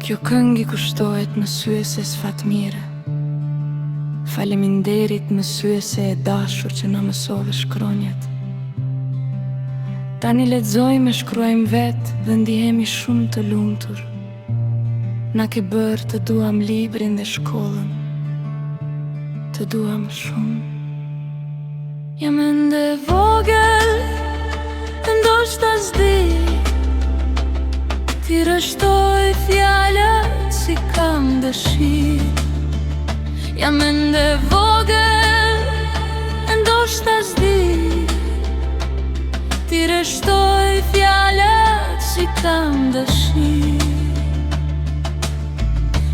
Kjo këngë i kushtohet mësueses Fatmire. Faleminderit mësuese e dashur që na mësove shkronjat. Tani lexojmë e shkruajmë vetë dhe ndihemi shumë të lumtur. Na ke bërë të duam librin dhe shkollën. Të duam shumë. Jam ende vogël, ndoshta s'di ti rështoj fjalët si kam dëshirë. Jam ende vogël, ndoshta s'di ti rështoj fjalët si kam dëshirë.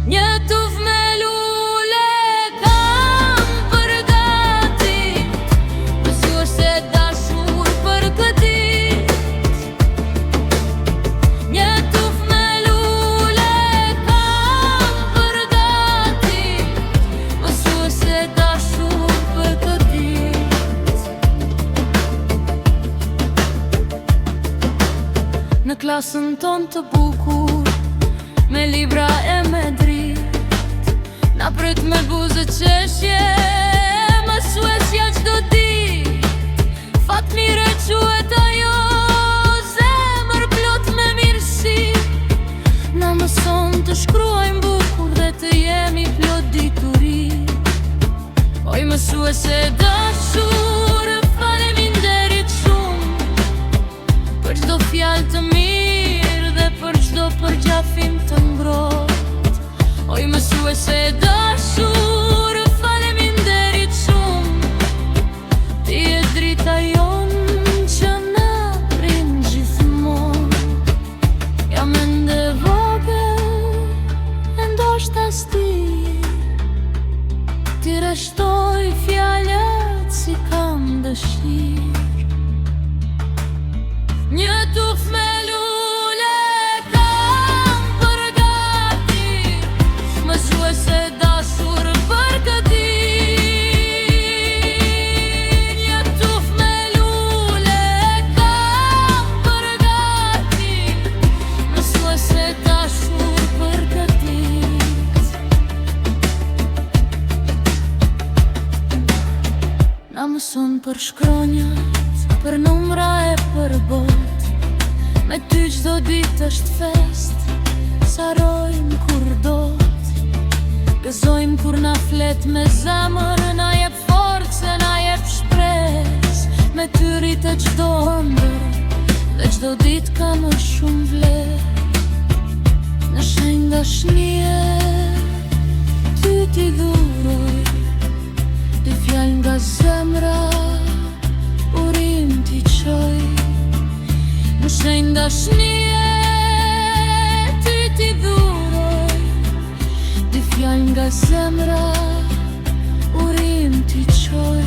Një tuf me lule kam përgatit, mësuese dashur për këtë ditë. Një tuf me lule kam përgatit, mësuese dashur për këtë ditë. Në klasën ton të bukur, me libra e me dritë, na prit me buzë qeshje, mësuesja çdo ditë. Fatmire quhet ajo, zemër plot me mirësi. Na mëson të shkruajmë bukur dhe të jemi plot dituri. Oj mësuese dashur, faleminderit shumë për çdo fjalë të mirë dhe për çdo përgjafim të ngrohtë. Oj mësuese dashur, faleminderit shumë. Ti je drita jonë që na prin gjithmonë. Jam ende vogël, ndoshta s'di ti rështoj fjalët si kam dëshirë. Një tuf me lule kam përgatit, mësuese dashur për këtë ditë. Një tuf me lule kam përgatit, mësuese dashur për këtë ditë. Na mëson për shkronjat, për numra e për botë. Me ty çdo ditë është fest, sarojmë kur dot. Gëzojmë kur na flet me zemër, na jep forcë, na jep shpresë. Me ty rritet çdo ëndër dhe çdo ditë ka më shumë vlerë. Në shenjë dashnie ty t'i dhuroj, dy fjalë nga zemra, urim t'i qoj. Në shenjë dashnie ty t'i dhuroj, dy fjalë nga zemra, urim t'i qoj.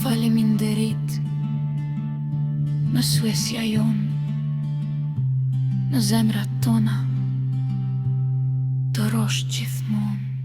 Faleminderit, mësuesja jonë, në zemrat tona të rosh gjithmonë.